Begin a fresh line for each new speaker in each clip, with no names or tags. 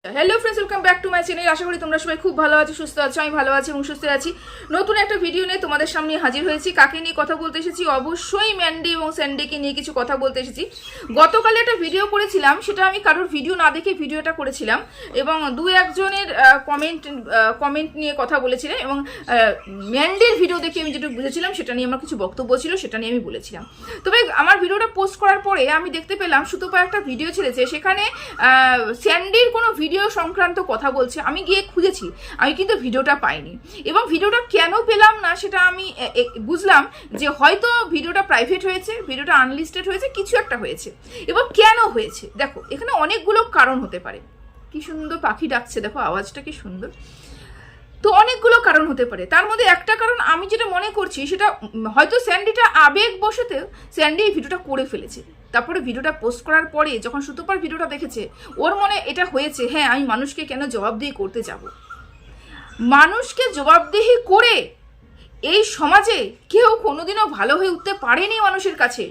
Hello friends, welcome back to my channel. আশা করি তোমরা সবাই খুব ভালো আছো, সুস্থ আছো। আমি ভালো আছি এবং সুস্থ আছি। নতুন একটা ভিডিও নিয়ে তোমাদের সামনে হাজির হয়েছি। কাকে নিয়ে কথা বলতে এসেছি? অবশ্যই ম্যান্ডি এবং স্যান্ডিকে নিয়ে কিছু কথা বলতে এসেছি। গতকালে একটা ভিডিও করেছিলাম, সেটা আমি কারোর ভিডিও না দেখে ভিডিওটা করেছিলাম এবং দু একজনের কমেন্ট নিয়ে কথা বলেছিলাম এবং ম্যান্ডির ভিডিও দেখে আমি যেটা বুঝেছিলাম সেটা নিয়ে আমার কিছু বক্তব্য ছিল, সেটা নিয়ে আমি বলেছিলাম। তবে আমার ভিডিওটা পোস্ট করার পরে আমি দেখতে পেলাম সুতপা একটা ভিডিও ছেড়েছে, সেখানে স্যান্ডির কোনো ভিডিও সংক্রান্ত কথা বলছে। আমি গিয়ে খুঁজেছি, আমি কিন্তু ভিডিওটা পাইনি এবং ভিডিওটা কেন পেলাম না সেটা আমি বুঝলাম যে হয়তো ভিডিওটা প্রাইভেট হয়েছে, ভিডিওটা আনলিস্টেড হয়েছে, কিছু একটা হয়েছে। এবং কেন হয়েছে দেখো, এখানে অনেকগুলো কারণ হতে পারে। কি সুন্দর পাখি ডাকছে, দেখো আওয়াজটা কি সুন্দর। তো অনেকগুলো কারণ হতে পারে, তার মধ্যে একটা কারণ আমি যেটা মনে করছি সেটা হয়তো স্যান্ডিটা আবেগ বশতে স্যান্ডি এই ভিডিওটা করে ফেলেছে। তারপরে ভিডিওটা পোস্ট করার পরে যখন সুতপার ভিডিওটা দেখেছে, ওর মনে এটা হয়েছে, হ্যাঁ আমি মানুষকে কেন জবাবদিহি করতে যাব। মানুষকে জবাবদিহি করে এই সমাজে কেউ কোনোদিনও ভালো হয়ে উঠতে পারেনি মানুষের কাছে।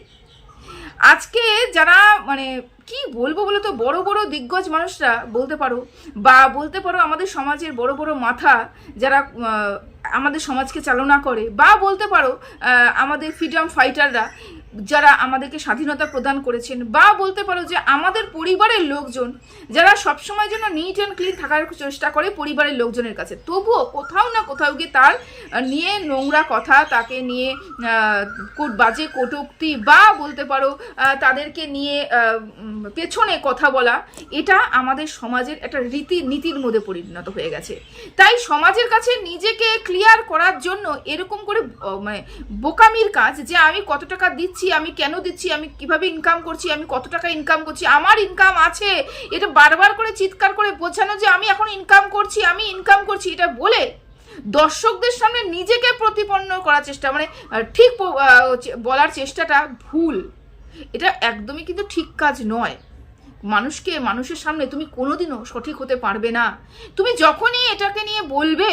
আজকে যারা মানে কি বলবো বলো তো, বড় বড় দিগ্গজ মানুষরা বলতে পারো, বা বলতে পারো আমাদের সমাজের বড় বড় মাথা যারা আমাদের সমাজকে চালনা করে, বা বলতে পারো আমাদের ফ্রিডম ফাইটাররা যারা আমাদেরকে স্বাধীনতা প্রদান করেছেন, বা বলতে পারো যে আমাদের পরিবারের লোকজন যারা সবসময় জন্য নিট অ্যান্ড ক্লিন থাকার চেষ্টা করে পরিবারের লোকজনের কাছে, তবুও কোথাও না কোথাও গিয়ে তার নিয়ে নোংরা কথা, তাকে নিয়ে বাজে কটূক্তি, বা বলতে পারো তাদেরকে নিয়ে পেছনে কথা বলা, এটা আমাদের সমাজের একটা নীতির মধ্যে পরিণত হয়ে গেছে। তাই সমাজের কাছে নিজেকে ক্লিয়ার করার জন্য এরকম করে মানে বোকামির কাজ, যে আমি কত টাকা দিচ্ছি, আমি কেন দিচ্ছি, আমি কিভাবে ইনকাম করছি, আমি কত টাকা ইনকাম করছি, আমার ইনকাম আছে, এটা বারবার করে চিৎকার করে বোঝানো যে আমি এখন ইনকাম করছি, আমি ইনকাম করছি, এটা বলে দর্শকদের সামনে নিজেকে প্রতিপন্ন করার চেষ্টা, মানে ঠিক বলার চেষ্টাটা ভুল। এটা একদমই কিন্তু ঠিক কাজ নয়। মানুষের সামনে তুমি কোনোদিনও সঠিক হতে পারবে না। তুমি যখনই এটাকে নিয়ে বলবে,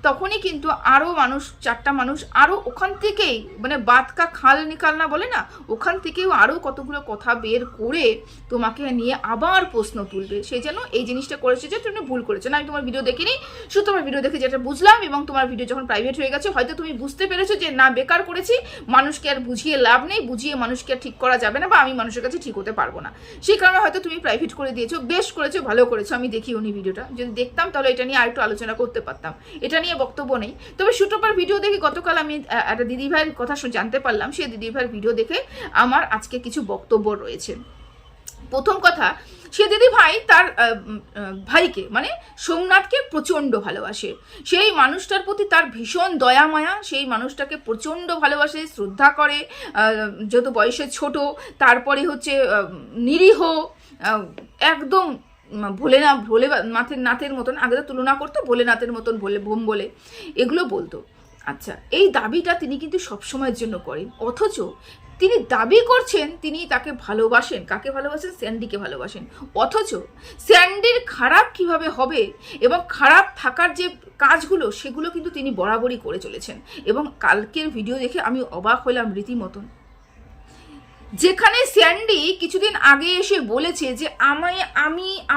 তখনই কিন্তু আরও মানুষ, চারটা মানুষ আরও ওখান থেকেই, মানে বাতকা খাল নিকাল না বলে না, ওখান থেকেও আরও কতগুলো কথা বের করে তোমাকে নিয়ে আবার প্রশ্ন তুলবে। সেই জন্য এই জিনিসটা করেছে যে তুমি ভুল করেছো। না, আমি তোমার ভিডিও দেখিনি, শুধু তোমার ভিডিও দেখে যেটা বুঝলাম, এবং তোমার ভিডিও যখন প্রাইভেট হয়ে গেছে হয়তো তুমি বুঝতে পেরেছো যে না, বেকার করেছি, মানুষকে আর বুঝিয়ে লাভ নেই, বুঝিয়ে মানুষকে আর ঠিক করা যাবে না, বা আমি মানুষের কাছে ঠিক হতে পারবো না, সেই কারণে হয়তো তুমি প্রাইভেট করে দিয়েছো। বেশ করেছো, ভালো করেছো। আমি দেখি উনি ভিডিওটা, যদি দেখতাম তাহলে এটা নিয়ে আরেকটু আলোচনা করতে পারতাম। এটা নিয়ে বক্তব্য নেই। তবে সুতপার ভিডিও দেখে গতকাল আমি একটা দিদিভাইয়ের কথা জানতে পারলাম। সেই দিদিভাইয়ের ভিডিও দেখে আমার আজকে কিছু বক্তব্য রয়েছে। প্রথম কথা, সে দিদি ভাই তার ভাইকে মানে সোমনাথকে প্রচণ্ড ভালোবাসে। সেই মানুষটার প্রতি তার ভীষণ দয়া মায়া, সেই মানুষটাকে প্রচণ্ড ভালোবাসে, শ্রদ্ধা করে, যত বয়সে ছোট, তারপরে হচ্ছে নিরীহ, একদম ভোলেনাথের মতন, আগে তো তুলনা করতো ভোলেনাথের মতন, ভোম বলে এগুলো বলতো। আচ্ছা, এই দাবিটা তিনি কিন্তু সবসময়ের জন্য করেন, অথচ তিনি দাবি করছেন তিনি তাকে ভালোবাসেন। কাকে ভালোবাসেন? স্যান্ডিকে ভালোবাসেন। অথচ স্যান্ডির খারাপ কিভাবে হবে এবং খারাপ থাকার যে কাজগুলো, সেগুলো কিন্তু তিনি বরাবরই করে চলেছেন। এবং কালকের ভিডিও দেখে আমি অবাক হলাম রীতিমতন, যেখানে স্যান্ডি কিছুদিন আগে এসে বলেছে যে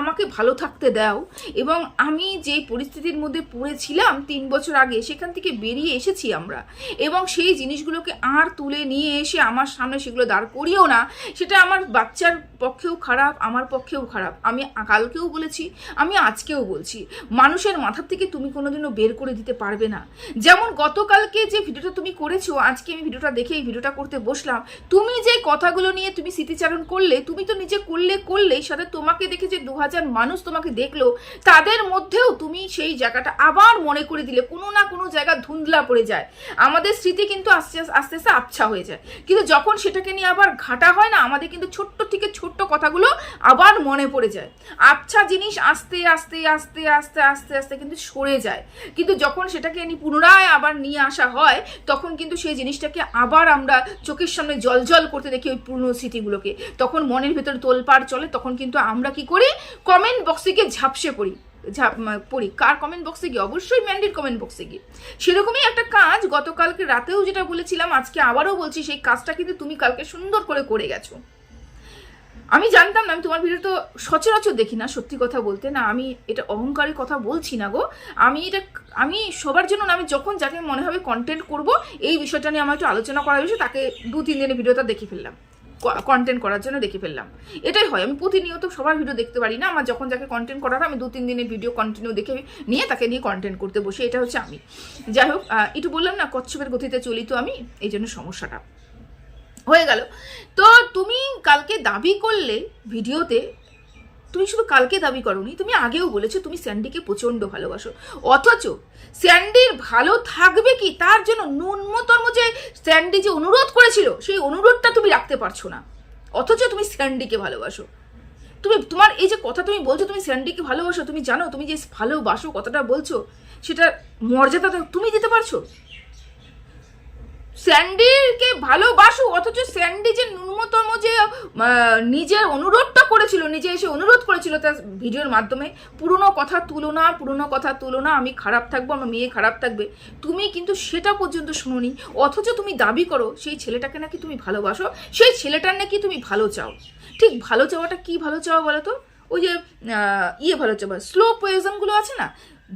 আমাকে ভালো থাকতে দাও, এবং আমি যে পরিস্থিতির মধ্যে পড়েছিলাম 3 বছর আগে, সেখান থেকে বেরিয়ে এসেছি আমরা, এবং সেই জিনিসগুলোকে আর তুলে নিয়ে এসে আমার সামনে সেগুলো দাঁড় করিও না, সেটা আমার বাচ্চার পক্ষেও খারাপ, আমার পক্ষেও খারাপ। আমি কালকেও বলেছি, আমি আজকেও বলছি, মানুষের মাথার থেকে তুমি কোনোদিনও বের করে দিতে পারবে না। যেমন গতকালকে যে ভিডিওটা তুমি করেছো, আজকে আমি ভিডিওটা দেখে এই ভিডিওটা করতে বসলাম, তুমি যে কথাগুলো নিয়ে তুমি স্মৃতিচারণ করলে, তুমি তো নিজে করলেই সাথে তোমাকে দেখে যে 2000 মানুষ তোমাকে দেখলো, তাদের মধ্যেও তুমি সেই জায়গাটা আবার মনে করে দিলে। কোনো না কোনো জায়গা ধুন্দলা পড়ে যায়, আমাদের স্মৃতি কিন্তু আস্তে আস্তে আবছা হয়ে যায়, কিন্তু যখন সেটাকে নিয়ে আবার ঘাটা হয় না, আমাদের কিন্তু ছোট্ট থেকে ছোট্ট কথাগুলো আবার মনে পড়ে যায়। আবছা জিনিস আস্তে আস্তে আস্তে আস্তে আস্তে আস্তে কিন্তু সরে যায়, কিন্তু যখন সেটাকে পুনরায় আবার নিয়ে আসা হয়, তখন কিন্তু সেই জিনিসটাকে আবার আমরা চোখের সামনে জল করতে দেখি ওই পুরনো স্মৃতিগুলোকে। তখন মনের ভেতরে তোলপাড় চলে, তখন কিন্তু আমরা কি করি, কমেন্ট বক্সে গিয়ে ঝাপসে পড়ি। কার কমেন্ট বক্সে গিয়ে? অবশ্যই ম্যান্ডির কমেন্ট বক্সে গিয়ে। সেরকমই একটা কাজ গতকালকে রাতেও যেটা বলেছিলাম, আজকে আবারও বলছি, সেই কাজটা কিন্তু তুমি কালকে সুন্দর করে গেছো। আমি জানতাম না, আমি তোমার ভিডিও তো সচরাচর দেখি না, সত্যি কথা বলতে না, আমি এটা অহংকারের কথা বলছি না গো, আমি সবার জন্য না, আমি যখন যাকে মনে হবে কন্টেন্ট করব এই বিষয়টা নিয়ে আমার একটু আলোচনা করার বিষয়, তাকে 2-3 দিনের ভিডিওটা দেখে ফেললাম, কন্টেন্ট করার জন্য দেখে ফেললাম। এটাই হয়, আমি প্রতিনিয়ত সবার ভিডিও দেখতে পারি না, আমার যখন যাকে কন্টেন্ট করার আমি 2-3 দিনের ভিডিও কন্টিনিউ দেখে নিয়ে তাকে নিয়ে কন্টেন্ট করতে বসি, এটা হচ্ছে আমি। যাই হোক, একটু বললাম না কচ্ছপের গতিতে চলি তো আমি, এই জন্য সমস্যাটা হয়ে গেল। তো তুমি কালকে দাবি করলে ভিডিওতে, তুমি শুধু কালকে দাবি করোনি, তুমি আগেও বলেছো তুমি স্যান্ডিকে প্রচণ্ড ভালোবাসো, অথচ স্যান্ডির ভালো থাকবে কি তার জন্য ন্যূনতম যে স্যান্ডি যে অনুরোধ করেছিল সেই অনুরোধটা তুমি রাখতে পারছো না, অথচ তুমি স্যান্ডিকে ভালোবাসো। তোমার এই যে কথা তুমি বলছো তুমি স্যান্ডিকে ভালোবাসো, তুমি জানো তুমি যে ভালোবাসো কথাটা বলছো সেটা মর্যাদা তুমি দিতে পারছো? স্যান্ডিকে ভালোবাসো, অথচ স্যান্ডি যে ন্যূনতম যে নিজের অনুরোধটা করেছিল, নিজে এসে অনুরোধ করেছিল তার ভিডিওর মাধ্যমে, পুরনো কথা তুলো না, আমি খারাপ থাকবো, আমার মেয়ে খারাপ থাকবে, তুমি কিন্তু সেটা পর্যন্ত শুনোনি। অথচ তুমি দাবি করো সেই ছেলেটাকে নাকি তুমি ভালোবাসো, সেই ছেলেটার নাকি তুমি ভালো চাও। ঠিক ভালো চাওয়াটা কি ভালো চাওয়া বলো তো? ওই যে ভালো চাওয়া, স্লো পয়জনগুলো আছে না,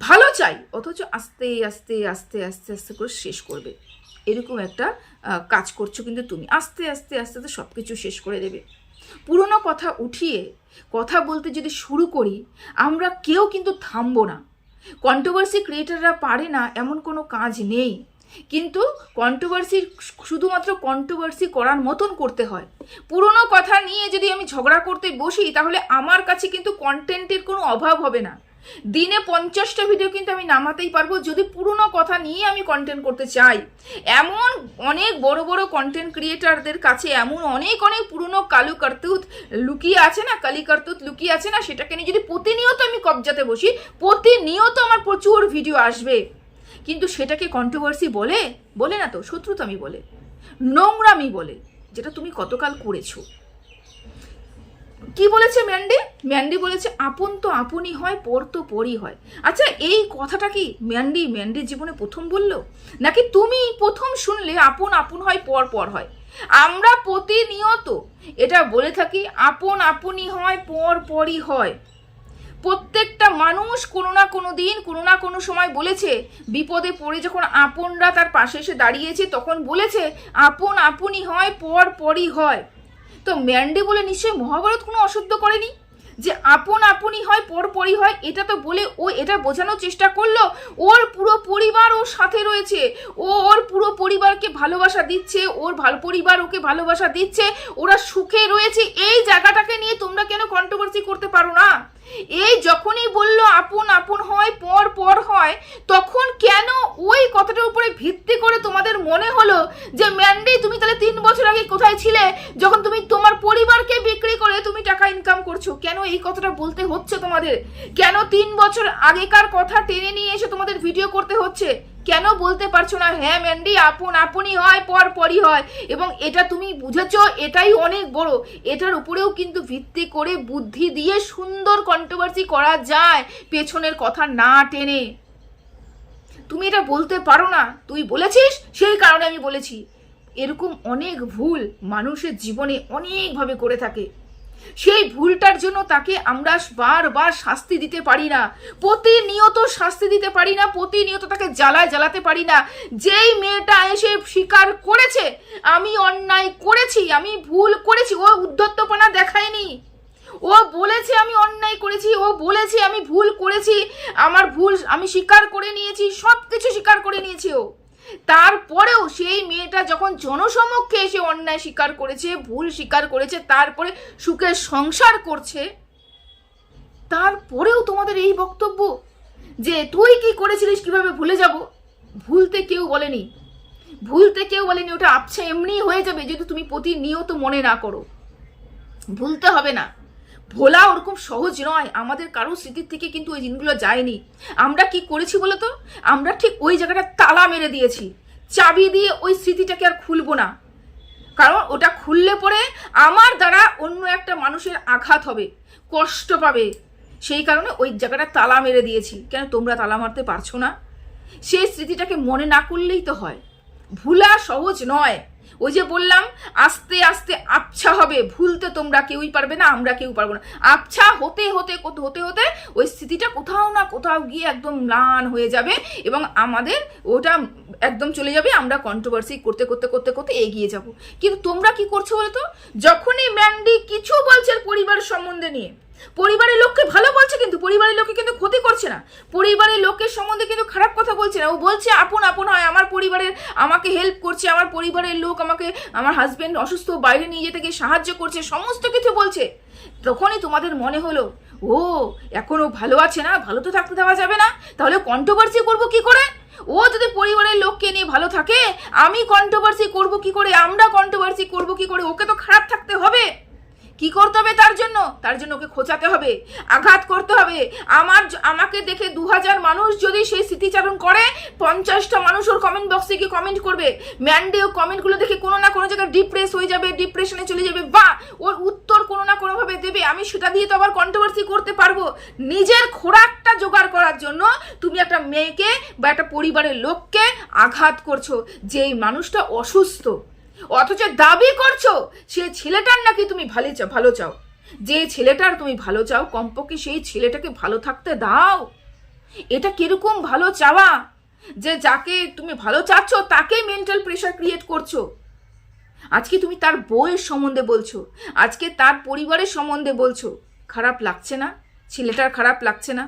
ভালো চাই অথচ আস্তে আস্তে আস্তে আস্তে আস্তে করে শেষ করবে, এরকম একটা কাজ করছো কিন্তু তুমি। আস্তে আস্তে আস্তে আস্তে সব কিছু শেষ করে দেবে। পুরনো কথা উঠিয়ে কথা বলতে যদি শুরু করি আমরা কেউ কিন্তু থামবো না। কন্ট্রোভার্সি ক্রিয়েটাররা পারে না এমন কোনো কাজ নেই, কিন্তু কন্ট্রোভার্সি শুধুমাত্র কন্ট্রোভার্সি করার মতন করতে হয়। পুরনো কথা নিয়ে যদি আমি ঝগড়া করতে বসি তাহলে আমার কাছে কিন্তু কন্টেন্টের কোনো অভাব হবে না। দিনে 50টা ভিডিও কিন্তু আমি নামাতেই পারবো যদি পুরনো কথা নিয়ে আমি কন্টেন্ট করতে চাই। এমন অনেক বড় বড় কন্টেন্ট ক্রিয়েটারদের কাছে এমন অনেক পুরনো কালু কার্তুত লুকিয়ে আছে না, কালি কার্তুত লুকিয়ে আছে না, সেটাকে নিয়ে যদি প্রতিনিয়ত আমি কবজাতে বসি, প্রতিনিয়ত আমার প্রচুর ভিডিও আসবে, কিন্তু সেটাকে কন্ট্রোভার্সি বলে না তো, শত্রুতামি বলে, নোংরামি বলে, যেটা তুমি কতকাল করেছো। কি বলেছে ম্যান্ডি বলেছে আপন তো আপনই হয়, পর তো পরই হয়। আচ্ছা, এই কথাটা কি ম্যান্ডির জীবনে প্রথম বললো, নাকি তুমি প্রথম শুনলে আপন আপন হয় পর পর হয়? আমরা প্রতিনিয়ত এটা বলে থাকি, আপন আপনই হয় পর পরই হয়। প্রত্যেকটা মানুষ কোনো না কোনো দিন কোনো না কোনো সময় বলেছে, বিপদে পড়ে যখন আপনরা তার পাশে এসে দাঁড়িয়েছে তখন বলেছে আপন আপনই হয় পর পরই হয়। তো ম্যান্ডি বলে নিশ্চয়ই মহাভারত কোনো অশুদ্ধ করেনি যে আপন আপনই হয় পর পরই হয়। এটা তো বলে ও এটা বোঝানোর চেষ্টা করলো ওর পুরো পরিবার ওর সাথে রয়েছে, ওর পুরো পরিবারকে ভালোবাসা দিচ্ছে, ওর পরিবার ওকে ভালোবাসা দিচ্ছে, ওরা সুখে রয়েছে। এই জায়গাটাকে নিয়ে তোমরা কেন কন্ট্রোভার্সি করতে পারো না? এই যখনই বললো আপন আপন হয় পর পর হয়, তখন কেন ওই কথাটার উপরে ভিত্তি করে তোমাদের মনে হলো যে ম্যান্ডি তুমি তাহলে 3 বছর আগে কোথায় ছিলে যখন তুমি তোমার পরিবারকে বিক্রি করে তুমি টাকা ইনকাম করছো? কেন এই কথাটা বলতে হচ্ছে তোমাদের? কেন 3 বছর আগেকার কথা টেনে নিয়ে এসে তোমাদের ভিডিও করতে হচ্ছে? কেন বলতে পারছো না হ্যাঁ ম্যান্ডি আপন আপনই হয় পর পরই হয়? এবং এটা তুমি বুঝেছো, এটাই অনেক বড়। এটার উপরেও কিন্তু ভিত্তি করে বুদ্ধি দিয়ে সুন্দর কন্ট্রোভার্সি করা যায়, পেছনের কথা না টেনে। তুমি এটা বলতে পারো না, তুই বলেছিস সেই কারণে আমি বলেছি। এরকম অনেক ভুল মানুষের জীবনে অনেকভাবে করে থাকে, সেই ভুলটার জন্য তাকে আমরা বারবার শাস্তি দিতে পারি না, প্রতিনিয়ত শাস্তি দিতে পারি না, প্রতিনিয়ত তাকে জ্বালাতে পারি না। যেই মেয়েটা এসে স্বীকার করেছে আমি অন্যায় করেছি, আমি ভুল করেছি, ও উদ্ধত্তপনা দেখায়নি, ও বলেছে আমি অন্যায় করেছি, ও বলেছে আমি ভুল করেছি, আমার ভুল আমি স্বীকার করে নিয়েছি, সব কিছু স্বীকার করে নিয়েছে ও। তারপরেও সেই মেয়েটা যখন জনসমক্ষে এসে অন্যায় স্বীকার করেছে, ভুল স্বীকার করেছে, তারপরে সুখের সংসার করছে, তারপরেও তোমাদের এই বক্তব্য যে তুই কি করেছিলিস কিভাবে ভুলে যাব। ভুলতে কেউ বলেনি, ওটা আপছে এমনি হয়ে যাবে যদি তুমি প্রতিনিয়ত মনে না করো। ভুলতে হবে না, ভোলা ওরকম সহজ নয়, আমাদের কারো স্মৃতির থেকে কিন্তু ওই জিনিসগুলো যায়নি। আমরা কি করেছি বলো তো, আমরা ঠিক ওই জায়গাটা তালা মেরে দিয়েছি, চাবি দিয়ে ওই স্মৃতিটাকে আর খুলবো না, কারণ ওটা খুললে পরে আমার দ্বারা অন্য একটা মানুষের আঘাত হবে, কষ্ট পাবে, সেই কারণে ওই জায়গাটা তালা মেরে দিয়েছি। কেন তোমরা তালা মারতে পারছো না? সেই স্মৃতিটাকে মনে না করলেই তো হয়। ভুলা সহজ নয়, ওই যে বললাম আস্তে আস্তে আবছা হবে, ভুলতে তোমরা কেউই পারবে না, আমরা কেউ পারবো না। আবছা হতে হতে হতে হতে ওই স্থিতিটা কোথাও না কোথাও গিয়ে একদম ম্লান হয়ে যাবে এবং আমাদের ওটা একদম চলে যাবে, আমরা কন্ট্রোভার্সি করতে করতে করতে করতে এগিয়ে যাব। কিন্তু তোমরা কি করছো বলো তো, যখনই ম্যান্ডি কিছু বলছে পরিবার সম্বন্ধে নিয়ে, পরিবারের লোককে ভালো বলছে কিন্তু পরিবারের লোককে কিন্তু ক্ষতি করছে না, পরিবারের লোকের সম্বন্ধে কিন্তু খারাপ কথা বলছে না। ও বলছে আপন আপন হয়, আমার পরিবারের আমাকে হেল্প করছে, আমার পরিবারের লোক আমাকে, আমার হাজবেন্ড অসুস্থ বাইরে নিয়ে যেতে গিয়ে সাহায্য করছে, সমস্ত কিছু বলছে। তখনই তোমাদের মনে হলো ও এখনো ভালো আছে না, ভালো তো থাকতে দেওয়া যাবে না, তাহলে কন্ট্রোভার্সি করবো কি করে? ও যদি পরিবারের লোককে নিয়ে ভালো থাকে, আমি কন্ট্রোভার্সি করবো কি করে, আমরা কন্ট্রোভার্সি করবো কি করে? ওকে তো খারাপ থাকতে হবে। কি করতে হবে তার জন্য? তার জন্য ওকে খোঁচাতে হবে, আঘাত করতে হবে। আমাকে দেখে 2000 মানুষ যদি সেই স্মৃতিচারণ করে, 50টা মানুষ ওর কমেন্ট বক্সে গিয়ে কমেন্ট করবে, ম্যান্ডে ও কমেন্টগুলো দেখে কোনো না কোনো জায়গায় ডিপ্রেস হয়ে যাবে, ডিপ্রেশনে চলে যাবে, বা ওর উত্তর কোনো না কোনোভাবে দেবে। আমি সেটা দিয়ে তো আবার কন্ট্রোভার্সি করতে পারবো। নিজের খোরাকটা জোগাড় করার জন্য তুমি একটা মেয়েকে বা একটা পরিবারের লোককে আঘাত করছো, যে মানুষটা অসুস্থ, অথচ দাবি করছো সে ছেলেটার নাকি তুমি ভালো চাও। যে ছেলেটার তুমি ভালো চাও, কমপক্ষে সেই ছেলেটাকে ভালো থাকতে দাও। এটা কিরকম ভালো চাওয়া, যে যাকে তুমি ভালো চাচ্ছ তাকে মেন্টাল প্রেশার ক্রিয়েট করছো। আজকে তুমি তার বউয়ের সম্বন্ধে বলছো, আজকে তার পরিবারের সম্বন্ধে বলছো। খারাপ লাগছে না? ছেলেটার খারাপ লাগছে না?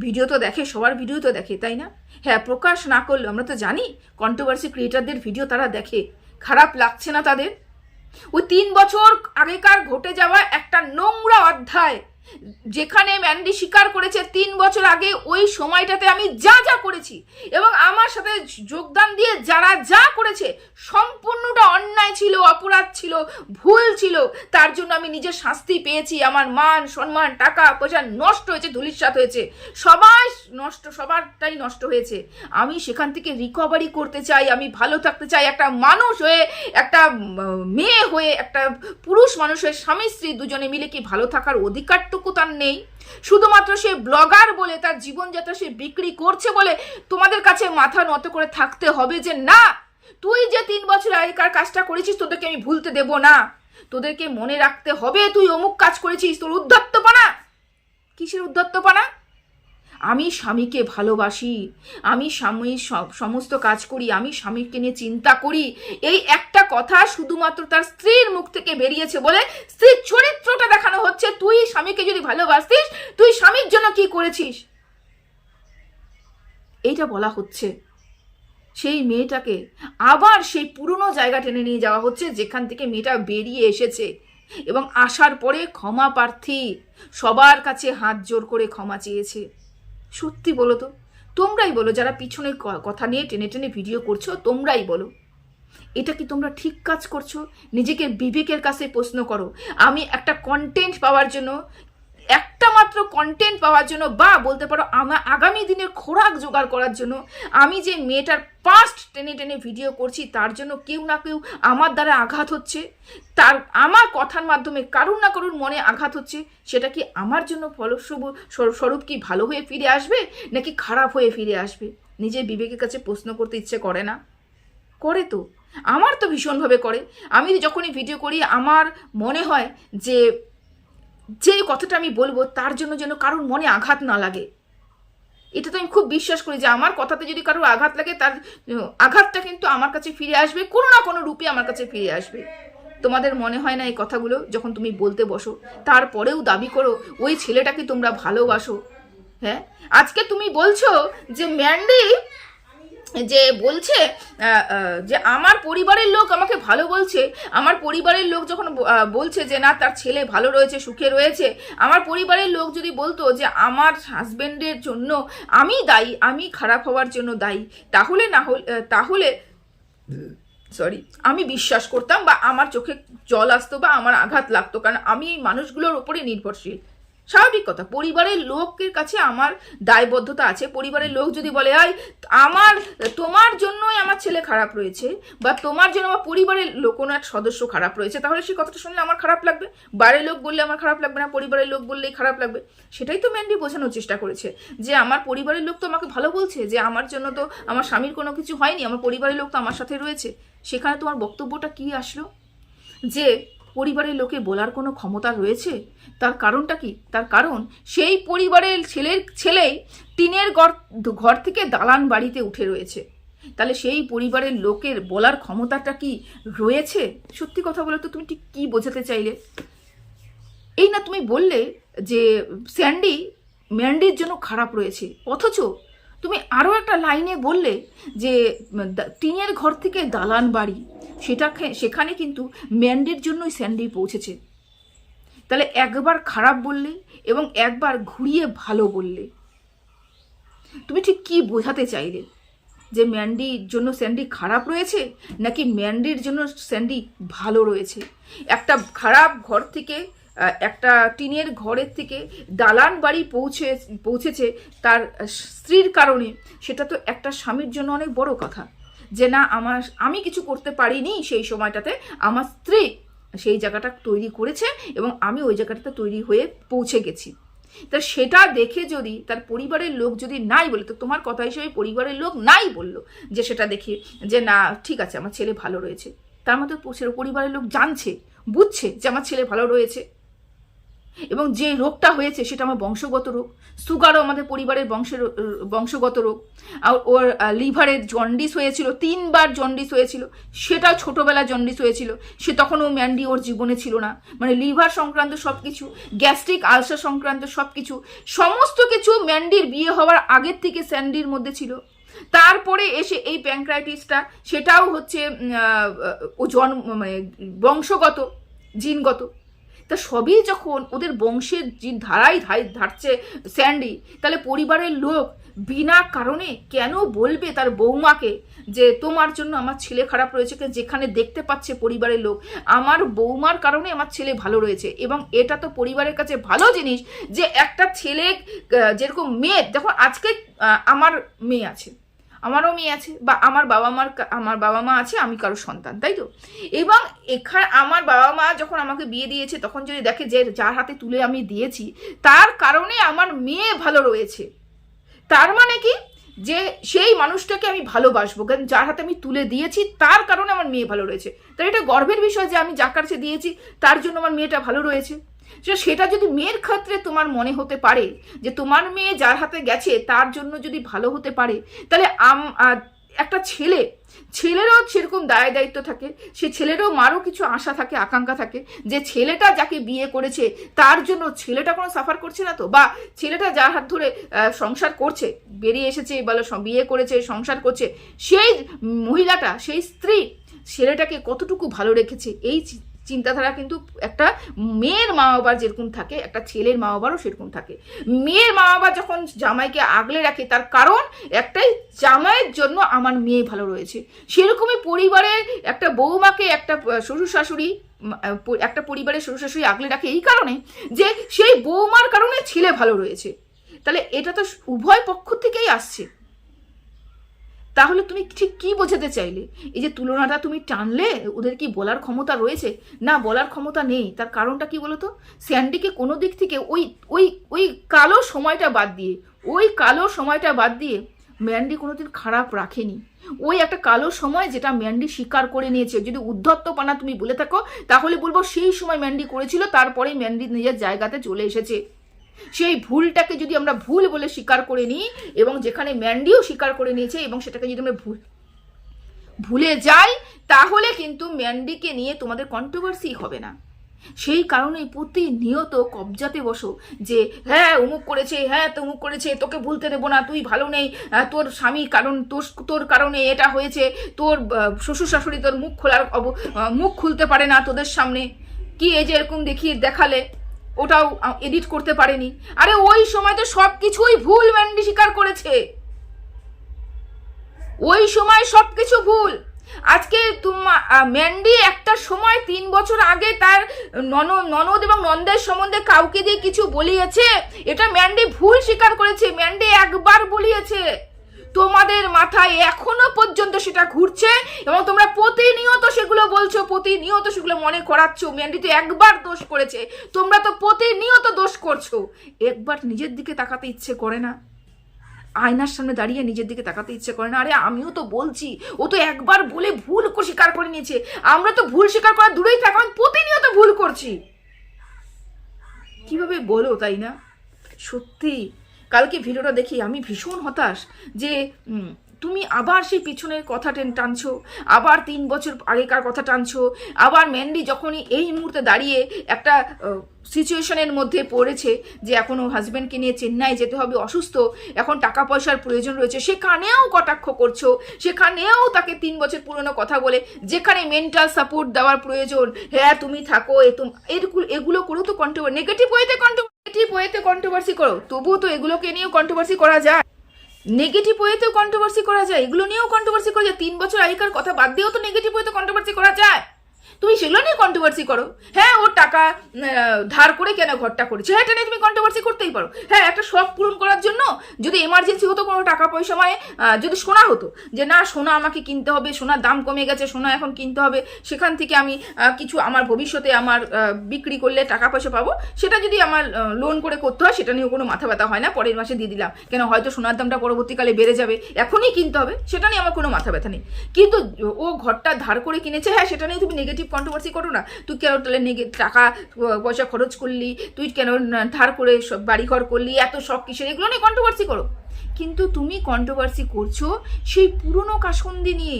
ভিডিও তো দেখে, সবার ভিডিও তো দেখে, তাই না? হ্যাঁ, প্রকাশ না করলেও আমরা তো জানি কন্ট্রোভার্সি ক্রিয়েটারদের ভিডিও তারা দেখে। খারাপ লাগছে না তাদের? ওই 3 বছর আগেকার ঘটে যাওয়া একটা নোংরা অধ্যায়, যেখানে ম্যান্ডি স্বীকার করেছে 3 বছর আগে ওই সময়টাতে আমি যা যা করেছি এবং আমার সাথে যোগদান দিয়ে যারা যা করেছে সম্পূর্ণটা অন্যায় ছিল, অপরাধ ছিল, ভুল ছিল। তার জন্য আমি নিজের শাস্তি পেয়েছি, আমার মান সম্মান টাকা পয়সা নষ্ট হয়েছে, ধুলিস্যাৎ হয়েছে, সবাই নষ্ট, সবারটাই নষ্ট হয়েছে। আমি সেখান থেকে রিকভারি করতে চাই, আমি ভালো থাকতে চাই। একটা মানুষ হয়ে, একটা মেয়ে হয়ে, একটা পুরুষ মানুষ হয়ে স্বামী স্ত্রী দুজনে মিলে কি ভালো থাকার অধিকারটুকু তার নেই? শুধুমাত্র সে ব্লগার বলে, তার জীবনযাত্রা সে বিক্রি করছে বলে তোমাদের কাছে মাথা নত করে থাকতে হবে যে না, তুই যে 3 বছর আগেকার কাজটা করেছিস তোদেরকে আমি ভুলতে দেব না, তোদেরকে মনে রাখতে হবে তুই অমুক কাজ করেছিস। তোর উদ্ধত্তপনা, কিসের উদ্ধত্তপনা? আমি স্বামীকে ভালোবাসি, আমি স্বামীর সমস্ত কাজ করি, আমি স্বামীকে নিয়ে চিন্তা করি, এই একটা কথা শুধুমাত্র তার স্ত্রীর মুখ থেকে বেরিয়েছে বলে স্ত্রীর চরিত্রটা দেখানো হচ্ছে। তুই স্বামীকে যদি ভালোবাসতিস, তুই স্বামীর জন্য কি করেছিস, এইটা বলা হচ্ছে। সেই মেয়েটাকে আবার সেই পুরনো জায়গা টেনে নিয়ে যাওয়া হচ্ছে, যেখান থেকে মেয়েটা বেরিয়ে এসেছে এবং আসার পরে ক্ষমা প্রার্থী, সবার কাছে হাত জোর করে ক্ষমা চেয়েছে। সত্যি বলো তো, তোমরাই বলো, যারা পিছনে কথা নিয়ে টেনে টেনে ভিডিও করছো, তোমরাই বলো, এটা কি তোমরা ঠিক কাজ করছো? নিজেকে বিবেকের কাছে প্রশ্ন করো। আমি একটা কন্টেন্ট পাওয়ার জন্য, একটা মাত্র কন্টেন্ট পাওয়ার জন্য, বা বলতে পারো আমার আগামী দিনের খোরাক জোগাড় করার জন্য, আমি যে মেয়েটার পাস্ট টেনে টেনে ভিডিও করছি, তার জন্য কেউ না কেউ আমার দ্বারা আঘাত হচ্ছে, তার আমার কথার মাধ্যমে কারুর না কারুর মনে আঘাত হচ্ছে। সেটা কি আমার জন্য ফলস্বরূপ কি ভালো হয়ে ফিরে আসবে নাকি খারাপ হয়ে ফিরে আসবে? নিজের বিবেকের কাছে প্রশ্ন করতে ইচ্ছে করে না? করে তো, আমার তো ভীষণভাবে করে। আমি যখনই ভিডিও করি আমার মনে হয় যে যে কথাটা আমি বলবো তার জন্য যেন কারোর মনে আঘাত না লাগে। এটা তো আমি খুব বিশ্বাস করি যে আমার কথাতে যদি কারোর আঘাত লাগে, তার আঘাতটা কিন্তু আমার কাছে ফিরে আসবে, কোনো না কোনো রূপে আমার কাছে ফিরে আসবে। তোমাদের মনে হয় না এই কথাগুলো যখন তুমি বলতে বসো, তারপরেও দাবি করো ওই ছেলেটাকে তোমরা ভালোবাসো? হ্যাঁ, আজকে তুমি বলছো যে ম্যান্ডি যে বলছে যে আমার পরিবারের লোক আমাকে ভালো বলছে, আমার পরিবারের লোক যখন বলছে যে না তার ছেলে ভালো রয়েছে, সুখে রয়েছে, আমার পরিবারের লোক যদি বলতো যে আমার হাজবেন্ডের জন্য আমি দায়ী, আমি খারাপ হওয়ার জন্য দায়ী, তাহলে সরি, আমি বিশ্বাস করতাম বা আমার চোখে জল আসতো বা আমার আঘাত লাগতো, কারণ আমি এই মানুষগুলোর ওপরে নির্ভরশীল। স্বাভাবিক কথা, পরিবারের লোকের কাছে আমার দায়বদ্ধতা আছে। পরিবারের লোক যদি বলে তোমার জন্যই আমার ছেলে খারাপ রয়েছে, বা তোমার জন্য আমার পরিবারের কোনো এক সদস্য খারাপ রয়েছে, তাহলে সেই কথাটা শুনলে আমার খারাপ লাগবে। বাইরের লোক বললে আমার খারাপ লাগবে না, পরিবারের লোক বললেই খারাপ লাগবে। সেটাই তো ম্যান্ডি বোঝানোর চেষ্টা করেছে, যে আমার পরিবারের লোক তো আমাকে ভালো বলছে, যে আমার জন্য তো আমার স্বামীর কোনো কিছু হয়নি, আমার পরিবারের লোক তো আমার সাথে রয়েছে। সেখানে তোমার বক্তব্যটা কি আসলো, যে পরিবারের লোকে বলার কোনো ক্ষমতা রয়েছে? তার কারণটা কি? তার কারণ সেই পরিবারের ছেলেই টিনের ঘর থেকে দালান বাড়িতে উঠে রয়েছে। তাহলে সেই পরিবারের লোকের বলার ক্ষমতাটা কি রয়েছে? সত্যি কথা বলে তো তুমি ঠিক কী বোঝাতে চাইলে? এই না তুমি বললে যে ম্যান্ডির জন্য খারাপ রয়েছে, অথচ তুমি আরও একটা লাইনে বললে যে টিনের ঘর থেকে দালান বাড়ি, সেখানে কিন্তু ম্যান্ডির জন্যই স্যান্ডি পৌঁছেছে। তাহলে একবার খারাপ বললে এবং একবার ঘুরিয়ে ভালো বললে। তুমি ঠিক কি বোঝাতে চাইলে? যে ম্যান্ডির জন্য স্যান্ডি খারাপ রয়েছে, নাকি ম্যান্ডির জন্য স্যান্ডি ভালো রয়েছে? একটা খারাপ ঘর থেকে, একটা টিনের ঘরের থেকে দালান বাড়ি পৌঁছেছে তার স্ত্রীর কারণে, সেটা তো একটা স্বামীর জন্য অনেক বড় কথা। যে না, আমি কিছু করতে পারিনি সেই সময়টাতে, আমার স্ত্রী সেই জায়গাটা তৈরি করেছে এবং আমি ওই জায়গাটাতে তৈরি হয়ে পৌঁছে গেছি। তা সেটা দেখে যদি তার পরিবারের লোক যদি নাই বলে, তো তোমার কথা হিসেবে পরিবারের লোক নাই বললো যে সেটা দেখে যে না ঠিক আছে আমার ছেলে ভালো রয়েছে, তার মধ্যে পরিবারের লোক জানছে, বুঝছে যে আমার ছেলে ভালো রয়েছে, এবং যে রোগটা হয়েছে সেটা আমার বংশগত রোগ। সুগারও আমাদের পরিবারের বংশগত রোগ। আর ওর লিভারের জন্ডিস হয়েছিল, 3 বার জন্ডিস হয়েছিল, সেটাও ছোটোবেলা জন্ডিস হয়েছিল, সে তখনও ম্যান্ডি ওর জীবনে ছিল না। মানে লিভার সংক্রান্ত সব কিছু, গ্যাস্ট্রিক আলসার সংক্রান্ত সব কিছু, সমস্ত কিছু ম্যান্ডির বিয়ে হওয়ার আগের থেকে স্যান্ডির মধ্যে ছিল। তারপরে এসে এই প্যানক্রাইটিসটা, সেটাও হচ্ছে ও মানে বংশগত, জিনগত। তা সবই যখন ওদের বংশের ধারাই ধারছে স্যান্ডি, তাহলে পরিবারের লোক বিনা কারণে কেন বলবে তার বৌমাকে যে তোমার জন্য আমার ছেলে খারাপ রয়েছে, যেখানে দেখতে পাচ্ছে পরিবারের লোক আমার বৌমার কারণে আমার ছেলে ভালো রয়েছে। এবং এটা তো পরিবারের কাছে ভালো জিনিস যে একটা ছেলে, যেরকম মেয়ে, দেখো আজকে আমার মেয়ে আছে, আমারও মেয়ে আছে, বা আমার বাবা মা আছে, আমি কারো সন্তান, তাই তো? এবং এখানে আমার বাবা মা যখন আমাকে বিয়ে দিয়েছে, তখন যদি দেখে যে যার হাতে তুলে আমি দিয়েছি তার কারণে আমার মেয়ে ভালো রয়েছে, তার মানে কি যে সেই মানুষটাকে আমি ভালোবাসবো, কারণ যার হাতে আমি তুলে দিয়েছি তার কারণে আমার মেয়ে ভালো রয়েছে। তাই এটা গর্বের বিষয় যে আমি যার কাছে দিয়েছি তার জন্য আমার মেয়েটা ভালো রয়েছে। সেটা যদি মেয়ের ক্ষেত্রে তোমার মনে হতে পারে যে তোমার মেয়ে যার হাতে গেছে তার জন্য যদি ভালো হতে পারে, তাহলে একটা ছেলেরও সেরকম দায়িত্ব থাকে, সে ছেলেরও মারও কিছু আশা থাকে, আকাঙ্ক্ষা থাকে, যে ছেলেটা যাকে বিয়ে করেছে তার জন্য ছেলেটা কোনো সাফার করছে না তো, বা ছেলেটা যার হাত ধরে সংসার করছে, বেরিয়ে এসেছে, বলো বিয়ে করেছে, সংসার করছে, সেই মহিলাটা, সেই স্ত্রী ছেলেটাকে কতটুকু ভালো রেখেছে, এই চিন্তাধারা কিন্তু একটা মেয়ের মা বাবার যেরকম থাকে, একটা ছেলের মা বাবারও সেরকম থাকে। মেয়ের মা বাবা যখন জামাইকে আগলে রাখে, তার কারণ একটাই, জামাইয়ের জন্য আমার মেয়ে ভালো রয়েছে। সেরকমই পরিবারের একটা বৌমাকে একটা শ্বশুর শাশুড়ি, একটা পরিবারের শ্বশুর শাশুড়ি আগলে রাখে এই কারণে যে সেই বৌমার কারণে ছেলে ভালো রয়েছে। তাহলে এটা তো উভয় পক্ষ থেকেই আসছে। তাহলে তুমি ঠিক কি বোঝাতে চাইলে? এই যে তুলনাটা তুমি টানলে, ওদের কি বলার ক্ষমতা রয়েছে? না, বলার ক্ষমতা নেই। তার কারণটা কি বলতো? স্যান্ডিকে কোনো দিক থেকে ওই কালো সময়টা বাদ দিয়ে ম্যান্ডি কোনোদিন খারাপ রাখেনি। ওই একটা কালো সময় যেটা ম্যান্ডি স্বীকার করে নিয়েছে। যদি উদ্ধত্তপনা তুমি বলে থাকো তাহলে বলবো সেই সময় ম্যান্ডি করেছিল, তারপরেই ম্যান্ডি নিজের জায়গাতে চলে এসেছে। সেই ভুলটাকে যদি আমরা ভুল বলে স্বীকার করে নিই, এবং যেখানে ম্যান্ডিও স্বীকার করে নিয়েছে, এবং সেটাকে যদি আমরা ভুলে যাই, তাহলে কিন্তু ম্যান্ডিকে নিয়ে তোমাদের কন্ট্রোভার্সি হবে না। সেই কারণেই প্রতিনিয়ত কবজাতে বসো যে হ্যাঁ অমুক করেছে, হ্যাঁ তমুক করেছে, তোকে ভুলতে দেবো না, তুই ভালো নেই, তোর স্বামী কারণ তোর কারণে এটা হয়েছে, তোর শ্বশুর শাশুড়ি তোর মুখ খুলতে পারে না তোদের সামনে, কি এই যে এরকম দেখালে ওটাও এডিট করতে পারেনি। আরে ওই সময় তো সব কিছুই ভুল ম্যান্ডি স্বীকার করেছে, ওই সময় সব কিছু ভুল। আজকে ম্যান্ডি একটা সময় 3 বছর আগে তার ননদ এবং নন্দের সম্বন্ধে কাউকে দিয়ে কিছু বলিয়েছে, এটা ম্যান্ডি ভুল স্বীকার করেছে। ম্যান্ডি একবার বলিয়েছে, তোমাদের মাথায় এখনো পর্যন্ত সেটা ঘুরছে এবং তোমরা প্রতিনিয়ত সেগুলো বলছো, প্রতিনিয়ত সেগুলো মনে করাচ্ছ। ম্যান্ডি তো একবার দোষ করেছে, তোমরা তো প্রতিনিয়ত দোষ করছো। একবার নিজের দিকে তাকাতে ইচ্ছে করে না? আয়নার সামনে দাঁড়িয়ে নিজের দিকে তাকাতে ইচ্ছে করে না? আরে আমিও তো বলছি, ও তো একবার বলে ভুল স্বীকার করে নিয়েছে। আমরা তো ভুল স্বীকার করা দূরেই থাক, আমি প্রতিনিয়ত ভুল করছি। কিভাবে বলো, তাই না? সত্যি কালকে ভিডিওটা দেখি আমি ভীষণ হতাশ যে তুমি আবার সেই পিছনের কথা টানছো, আবার 3 বছর আগেকার কথা টানছো। আবার ম্যান্ডি যখনই এই মুহূর্তে দাঁড়িয়ে একটা সিচুয়েশনের মধ্যে পড়েছে যে এখন ও হাজব্যান্ডকে নিয়ে চেন্নাই যেতে হবে, অসুস্থ, এখন টাকা পয়সার প্রয়োজন রয়েছে, সেখানেও কটাক্ষ করছো, সেখানেও তাকে 3 বছর পুরনো কথা বলে, যেখানে মেন্টাল সাপোর্ট দেওয়ার প্রয়োজন, হ্যাঁ তুমি থাকো, এগুলো করেও তো নেগেটিভ ওয়েতে কন্ট্রোভার্সি করো, তবুও তো এগুলোকে নিয়েও কন্ট্রোভার্সি করা যায়। নেগেটিভ ওয়েতেও কন্ট্রোভার্সি করা যায়, এগুলো নিয়েও কন্ট্রোভার্সি করা যায়। 3 বছর আগেকার কথা বাদ দিয়েও তো নেগেটিভ ওয়েতে কন্ট্রোভার্সি করা যায়। তুমি সেগুলো নিয়ে কন্ট্রোভার্সি করো। হ্যাঁ, ওর টাকা ধার করে কেন ঘরটা করেছে, হ্যাঁ এটা নিয়ে তুমি কন্ট্রোভার্সি করতেই পারো। হ্যাঁ, একটা শখ পূরণ করার জন্য যদি এমার্জেন্সি হতো কোনো টাকা পয়সা, মানে যদি সোনা হতো, যে না সোনা আমাকে কিনতে হবে, সোনার দাম কমে গেছে, সোনা এখন কিনতে হবে, সেখান থেকে আমি কিছু আমার ভবিষ্যতে আমার বিক্রি করলে টাকা পয়সা পাবো, সেটা যদি আমার লোন করে করতে হয়, সেটা নিয়েও কোনো মাথা ব্যথা হয় না। পরের মাসে দিয়ে দিলাম, কেন হয়তো সোনার দামটা পরবর্তীকালে বেড়ে যাবে, এখনই কিনতে হবে, সেটা নিয়ে আমার কোনো মাথা ব্যথা নেই। কিন্তু ও ঘরটা ধার করে কিনেছে, হ্যাঁ সেটা নিয়ে তুমি নেগেটিভ কন্ট্রোভার্সি করো না। তুই কেন তাহলে টাকা পয়সা খরচ করলি, তুই কেন ধার করে বাড়িঘর করলি, এত শখ কিসের, এগুলো নিয়ে কন্ট্রোভার্সি করো। কিন্তু তুমি কন্ট্রোভার্সি করছো সেই পুরনো কাসন্দি নিয়ে,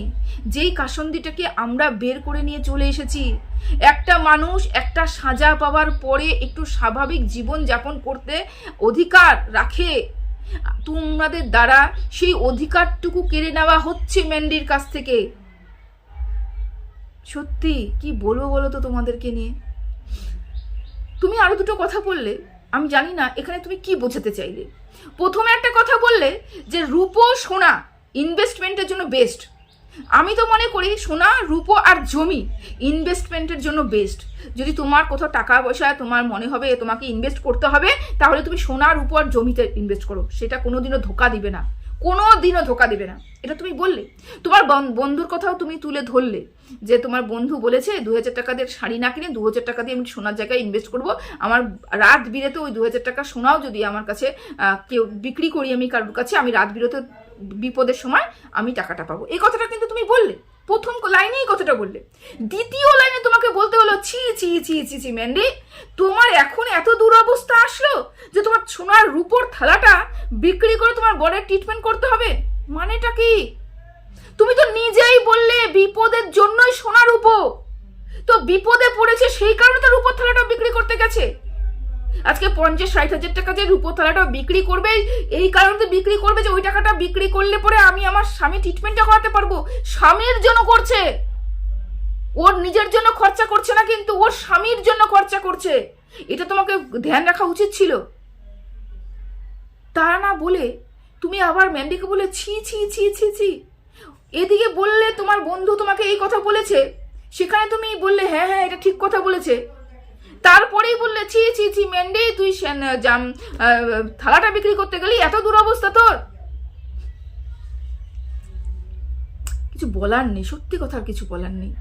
যেই কাসন্দিটাকে আমরা বের করে নিয়ে চলে এসেছি। একটা মানুষ একটা সাজা পাওয়ার পরে একটু স্বাভাবিক জীবন যাপন করতে অধিকার রাখে, তোমাদের দ্বারা সেই অধিকারটুকু কেড়ে নেওয়া হচ্ছে ম্যান্ডির কাছ থেকে। সত্যি কি বলবো বলো তো তোমাদেরকে নিয়ে। তুমি আরো দুটো কথা বললে, আমি জানি না এখানে তুমি কি বোঝাতে চাইলে। প্রথমে একটা কথা বললে যে রূপো সোনা ইনভেস্টমেন্টের জন্য বেস্ট। আমি তো মনে করি সোনা, রূপো আর জমি ইনভেস্টমেন্টের জন্য বেস্ট। যদি তোমার কোথাও টাকা পয়সা তোমার মনে হবে তোমাকে ইনভেস্ট করতে হবে, তাহলে তুমি সোনা, রূপো আর জমিতে ইনভেস্ট করো, সেটা কোনোদিনও ধোকা দিবে না, কোনোদিনও ধোকা দিবে না। এটা তুমি বললে। তোমার বন্ধুর কথাও তুমি তুলে ধরলে যে তোমার বন্ধু বলেছে 2000 টাকা দিয়ে শাড়ি না কিনে 2000 টাকা দিয়ে আমি সোনার জায়গায় ইনভেস্ট করব, আমার রাত বিরেতে ওই 2000 টাকা সোনাও যদি আমার কাছে কেউ বিক্রি করি আমি কারোর কাছে, আমি রাত বিরেতে বিপদের সময় আমি টাকাটা পাবো। এই কথাটা কিন্তু তুমি বললে, প্রথম লাইনেই কথাটা বললে। দ্বিতীয় লাইনে তোমাকে বলতে হলো ছি ছি ছি ছি ছি ম্যান্ডি, তোমার এখন এত দুরবস্থা আসলো যে তোমার সোনার রূপোর থালাটা বিক্রি করে তোমার বরের ট্রিটমেন্ট করতে হবে। মানেটা কি? তুমি তো নিজেই বললে বিপদের জন্যই সোনার রূপো, তো বিপদে পড়েছে সেই কারণে তো রূপোর থালাটা বিক্রি করতে গেছে। আজকে 50-60 হাজার টাকা যে রূপোর থালাটা বিক্রি করবে, এই কারণে বিক্রি করবে যে ওই টাকাটা বিক্রি করলে পরে আমি আমার স্বামী ট্রিটমেন্টটা করাতে পারবো। স্বামীর জন্য করছে, ওর নিজের জন্য খরচা করছে না, কিন্তু ওর স্বামীর জন্য খরচা করছে। এটা তোমাকে ধ্যান রাখা উচিত ছিল। তা না বলে তুমি আবার ম্যান্ডিকে বলে ছি ছি ছি ছি ছি। এদিকে বললে তোমার বন্ধু তোমাকে এই কথা বলেছে, সেখানে তুমি বললে হ্যাঁ হ্যাঁ এটা ঠিক কথা বলেছে, তারপরেই বললে ছি ছি ছি ম্যান্ডি তুই থালাটা বিক্রি করতে গেলি, এত দুরবস্থা তোর। কিছু বলার নেই, সত্যি কথা কিছু বলার নেই।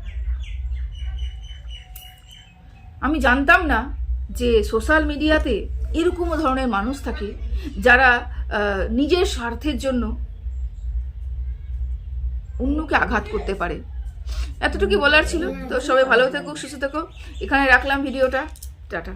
আমি জানতাম না যে সোশ্যাল মিডিয়াতে এরকম ধরনের মানুষ থাকে যারা নিজের স্বার্থের জন্য অন্যকে আঘাত করতে পারে। এতটুকু বলার ছিল। তো সবাই ভালো থেকো, সুস্থ থেকো। এখানে রাখলাম ভিডিওটা। টাটা।